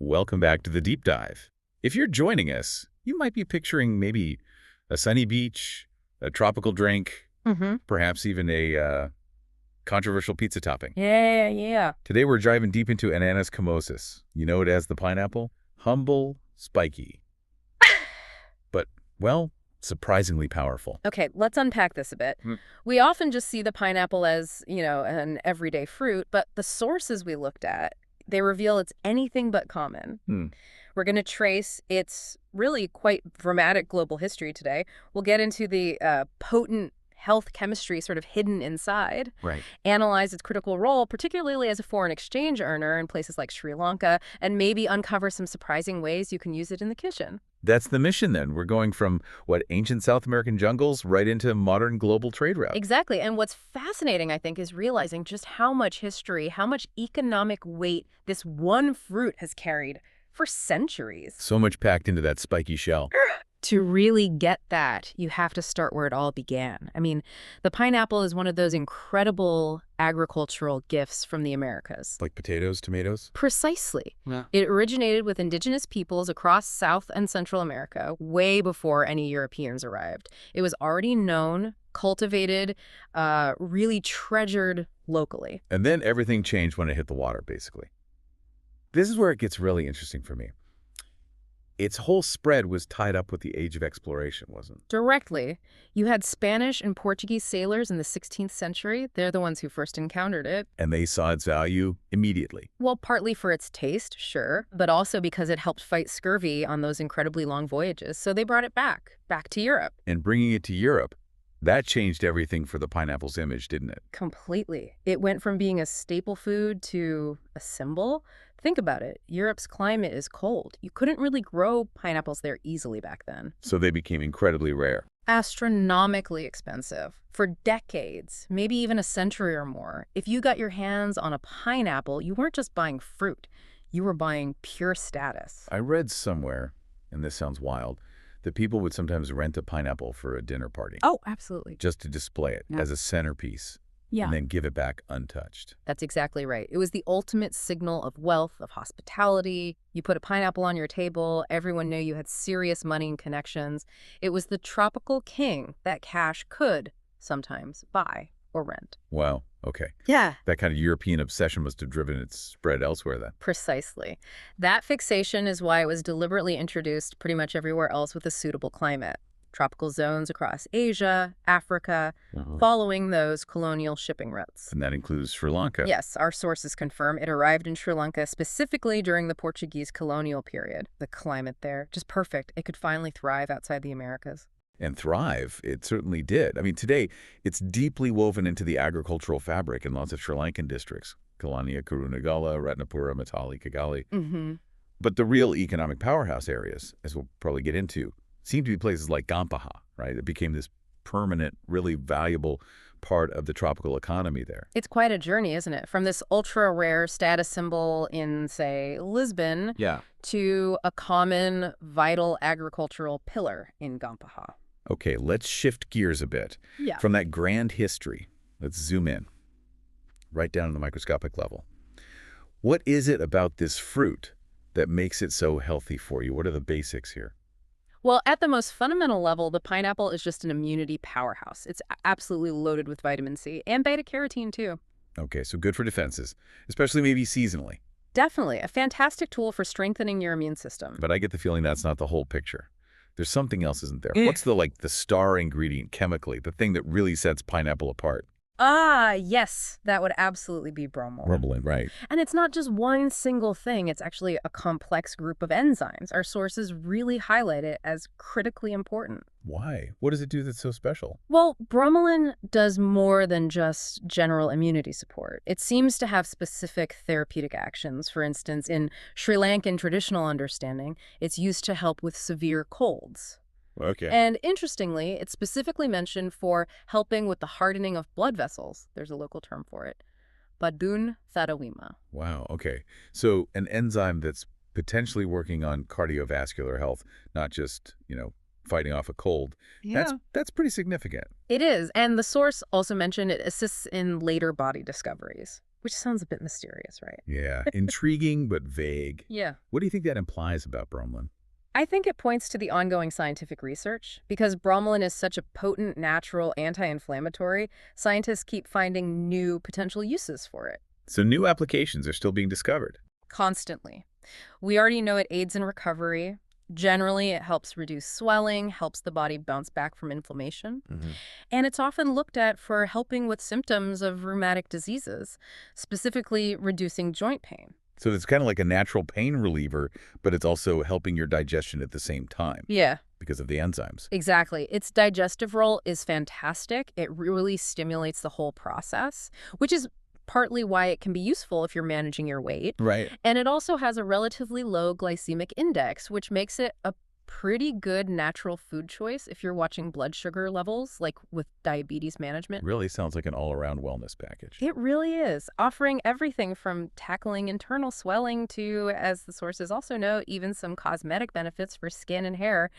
Welcome back to the deep dive. If you're joining us, you might be picturing maybe a sunny beach, a tropical drink, perhaps even a controversial pizza topping. Yeah. Today we're driving deep into ananas camosis. You know it as the pineapple? Humble, spiky. But, well, surprisingly powerful. Okay, let's unpack this a bit. We often just see the pineapple as, an everyday fruit, but the sources we looked at, they reveal it's anything but common. We're going to trace its really quite dramatic global history today. We'll get into the potent health chemistry sort of hidden inside, analyze its critical role, particularly as a foreign exchange earner in places like Sri Lanka, and maybe uncover some surprising ways you can use it in the kitchen. That's the mission, then. We're going from, ancient South American jungles right into modern global trade routes. Exactly. And what's fascinating, I think, is realizing just how much history, how much economic weight this one fruit has carried for centuries. So much packed into that spiky shell. To really get that, you have to start where it all began. I mean, the pineapple is one of those incredible agricultural gifts from the Americas. Like potatoes, tomatoes? Precisely. Yeah. It originated with indigenous peoples across South and Central America way before any Europeans arrived. It was already known, cultivated, really treasured locally. And then everything changed when it hit the water, basically. This is where it gets really interesting for me. Its whole spread was tied up with the age of exploration, wasn't it? Directly. You had Spanish and Portuguese sailors in the 16th century. They're the ones who first encountered it. And they saw its value immediately. Well, partly for its taste, sure, but also because it helped fight scurvy on those incredibly long voyages. So they brought it back to Europe. And bringing it to Europe, that changed everything for the pineapple's image, didn't it? Completely. It went from being a staple food to a symbol. Think about it. Europe's climate is cold. You couldn't really grow pineapples there easily back then. So they became incredibly rare. Astronomically expensive. For decades, maybe even a century or more, if you got your hands on a pineapple, you weren't just buying fruit. You were buying pure status. I read somewhere, and this sounds wild, that people would sometimes rent a pineapple for a dinner party. Oh, absolutely. Just to display it as a centerpiece. Yeah. And then give it back untouched. That's exactly right. It was the ultimate signal of wealth, of hospitality. You put a pineapple on your table, everyone knew you had serious money and connections. It was the tropical king that cash could sometimes buy or rent. Wow, okay. Yeah. That kind of European obsession must have driven its spread elsewhere then. Precisely. That fixation is why it was deliberately introduced pretty much everywhere else with a suitable climate. Tropical zones across Asia, Africa, following those colonial shipping routes. And that includes Sri Lanka. Yes, our sources confirm it arrived in Sri Lanka specifically during the Portuguese colonial period. The climate there, just perfect. It could finally thrive outside the Americas. And thrive, it certainly did. I mean, today, it's deeply woven into the agricultural fabric in lots of Sri Lankan districts. Kelaniya, Kurunegala, Ratnapura, Matali, Kigali. But the real economic powerhouse areas, as we'll probably get into, seem to be places like Gampaha, right? It became this permanent, really valuable part of the tropical economy there. It's quite a journey, isn't it? From this ultra-rare status symbol in, say, Lisbon to a common, vital agricultural pillar in Gampaha. Okay, let's shift gears a bit. From that grand history, let's zoom in, right down to the microscopic level. What is it about this fruit that makes it so healthy for you? What are the basics here? Well, at the most fundamental level, the pineapple is just an immunity powerhouse. It's absolutely loaded with vitamin C and beta-carotene, too. Okay, so good for defenses, especially maybe seasonally. Definitely. A fantastic tool for strengthening your immune system. But I get the feeling that's not the whole picture. There's something else, isn't there? What's the star ingredient chemically, the thing that really sets pineapple apart? Ah, yes, that would absolutely be bromelain. Bromelain, right. And it's not just one single thing. It's actually a complex group of enzymes. Our sources really highlight it as critically important. Why? What does it do that's so special? Well, bromelain does more than just general immunity support. It seems to have specific therapeutic actions. For instance, in Sri Lankan traditional understanding, it's used to help with severe colds. Okay. And interestingly, it's specifically mentioned for helping with the hardening of blood vessels. There's a local term for it. Badun Thadawima. Wow, okay. So an enzyme that's potentially working on cardiovascular health, not just, fighting off a cold. That's pretty significant. It is. And the source also mentioned it assists in later body discoveries. which sounds a bit mysterious, right? Yeah, intriguing but vague. Yeah. What do you think that implies about bromelain? I think it points to the ongoing scientific research. Because bromelain is such a potent natural anti-inflammatory, scientists keep finding new potential uses for it. So new applications are still being discovered. Constantly. We already know it aids in recovery. Generally, it helps reduce swelling, helps the body bounce back from inflammation. And it's often looked at for helping with symptoms of rheumatic diseases, specifically reducing joint pain. So it's kind of like a natural pain reliever, but it's also helping your digestion at the same time Yeah, because of the enzymes. exactly. Its digestive role is fantastic. It really stimulates the whole process, which is partly why it can be useful if you're managing your weight. Right. And it also has a relatively low glycemic index, which makes it a pretty good natural food choice if you're watching blood sugar levels, like with diabetes management. Really sounds like an all-around wellness package. It really is, offering everything from tackling internal swelling to, as the sources also note, even some cosmetic benefits for skin and hair.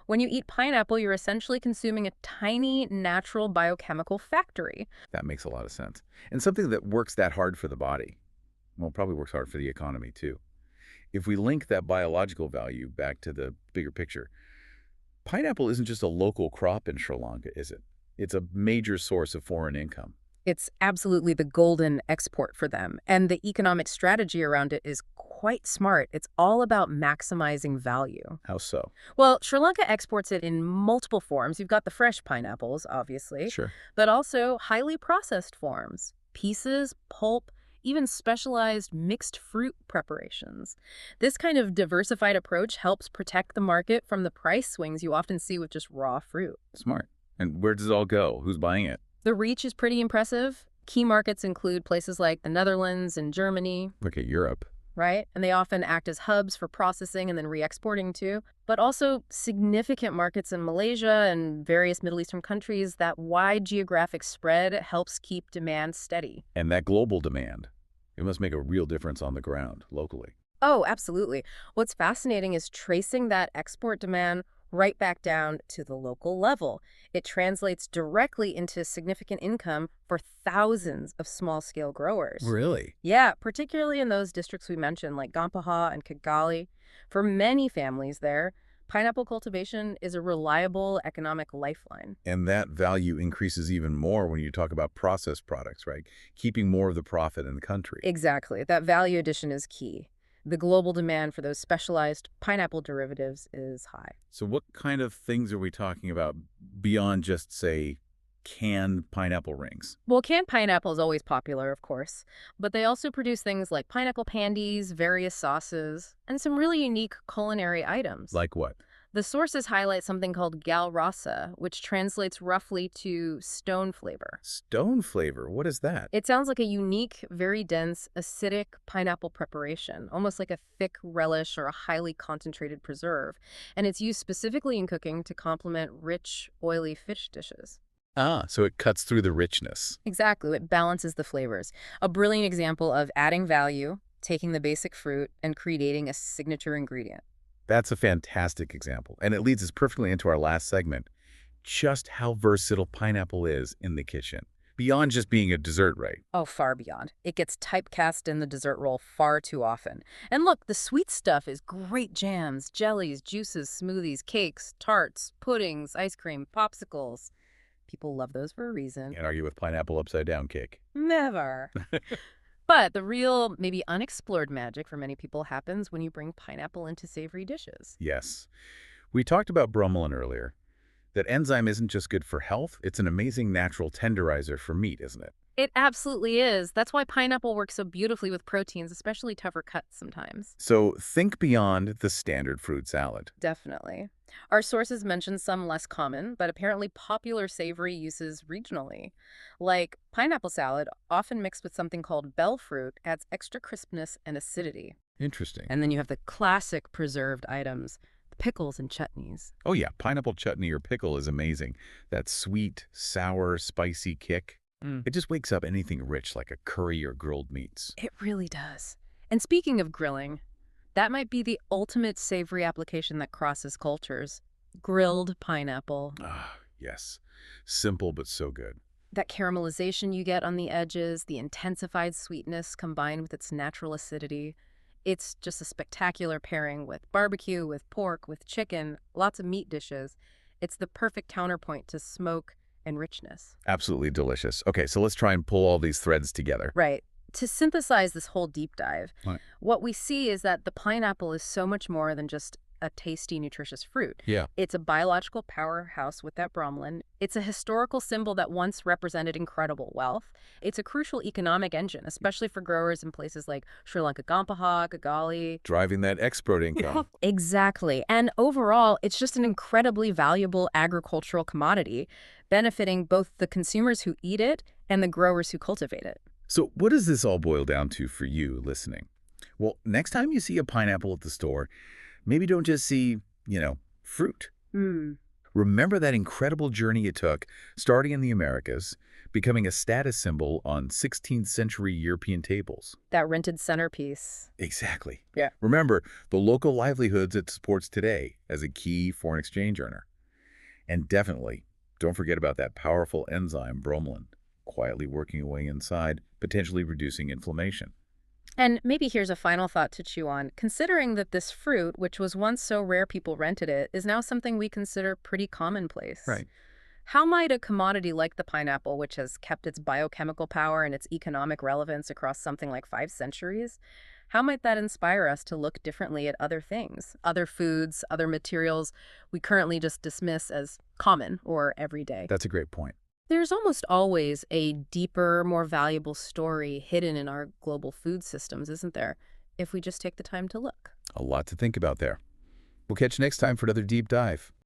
When you eat pineapple, you're essentially consuming a tiny natural biochemical factory. That makes a lot of sense. And something that works that hard for the body, well, probably works hard for the economy too. If we link that biological value back to the bigger picture, pineapple isn't just a local crop in Sri Lanka, is it? It's a major source of foreign income. It's absolutely the golden export for them, and the economic strategy around it is quite smart. It's all about maximizing value. How so? Well, Sri Lanka exports it in multiple forms. You've got the fresh pineapples, obviously, Sure. but also highly processed forms, pieces, pulp, even specialized mixed fruit preparations. This kind of diversified approach helps protect the market from the price swings you often see with just raw fruit. Smart. And where does it all go? Who's buying it? The reach is pretty impressive. Key markets include places like the Netherlands and Germany, Look at Europe. right? And they often act as hubs for processing and then re-exporting too. But also significant markets in Malaysia and various Middle Eastern countries. That wide geographic spread helps keep demand steady. And that global demand, it must make a real difference on the ground, locally. Oh, absolutely. What's fascinating is tracing that export demand right back down to the local level. It translates directly into significant income for thousands of small-scale growers. Really? Yeah, particularly in those districts we mentioned, like Gampaha and Kigali. For many families there, pineapple cultivation is a reliable economic lifeline. And that value increases even more when you talk about processed products, right? Keeping more of the profit in the country. Exactly. That value addition is key. The global demand for those specialized pineapple derivatives is high. So what kind of things are we talking about beyond just, say, canned pineapple rings? Well, canned pineapple is always popular, of course, but they also produce things like pineapple candies, various sauces, and some really unique culinary items. Like what? The sources highlight something called gal rasa, which translates roughly to stone flavor. Stone flavor? What is that? It sounds like a unique, very dense, acidic pineapple preparation, almost like a thick relish or a highly concentrated preserve. And it's used specifically in cooking to complement rich, oily fish dishes. Ah, so it cuts through the richness. Exactly, it balances the flavors. A brilliant example of adding value, taking the basic fruit, and creating a signature ingredient. That's a fantastic example. And it leads us perfectly into our last segment, just how versatile pineapple is in the kitchen. Beyond just being a dessert, right? Oh, far beyond. It gets typecast in the dessert role far too often. And look, the sweet stuff is great jams, jellies, juices, smoothies, cakes, tarts, puddings, ice cream, popsicles. People love those for a reason. Can't argue with pineapple upside down cake. Never. But the real, maybe unexplored magic for many people happens when you bring pineapple into savory dishes. Yes. We talked about bromelain earlier. That enzyme isn't just good for health, it's an amazing natural tenderizer for meat, isn't it? It absolutely is. That's why pineapple works so beautifully with proteins, especially tougher cuts sometimes. So think beyond the standard fruit salad. Definitely. Our sources mention some less common, but apparently popular savory uses regionally. Like pineapple salad, often mixed with something called bell fruit, adds extra crispness and acidity. Interesting. And then you have the classic preserved items, the pickles and chutneys. Oh yeah, pineapple chutney or pickle is amazing. That sweet, sour, spicy kick. It just wakes up anything rich like a curry or grilled meats. It really does. And speaking of grilling, that might be the ultimate savory application that crosses cultures. Grilled pineapple. Ah, yes. Simple but so good. That caramelization you get on the edges, the intensified sweetness combined with its natural acidity. It's just a spectacular pairing with barbecue, with pork, with chicken, lots of meat dishes. It's the perfect counterpoint to smoke and richness. Absolutely delicious. Okay, so let's try and pull all these threads together. Right. To synthesize this whole deep dive, Right. what we see is that the pineapple is so much more than just a tasty, nutritious fruit. Yeah. It's a biological powerhouse with that bromelain. It's a historical symbol that once represented incredible wealth. It's a crucial economic engine, especially for growers in places like Sri Lanka, Kigali. Driving that export income. Exactly. And overall, it's just an incredibly valuable agricultural commodity, benefiting both the consumers who eat it and the growers who cultivate it. So what does this all boil down to for you listening? Well, next time you see a pineapple at the store, maybe don't just see, fruit. Remember that incredible journey it took, starting in the Americas, becoming a status symbol on 16th century European tables. That rented centerpiece. Exactly. Yeah. Remember the local livelihoods it supports today as a key foreign exchange earner. And definitely, don't forget about that powerful enzyme, bromelain, quietly working away inside, potentially reducing inflammation. And maybe here's a final thought to chew on. Considering that this fruit, which was once so rare people rented it, is now something we consider pretty commonplace. Right. How might a commodity like the pineapple, which has kept its biochemical power and its economic relevance across something like 5 centuries, how might that inspire us to look differently at other things, other foods, other materials we currently just dismiss as common or everyday? That's a great point. There's almost always a deeper, more valuable story hidden in our global food systems, isn't there? If we just take the time to look. A lot to think about there. We'll catch you next time for another deep dive.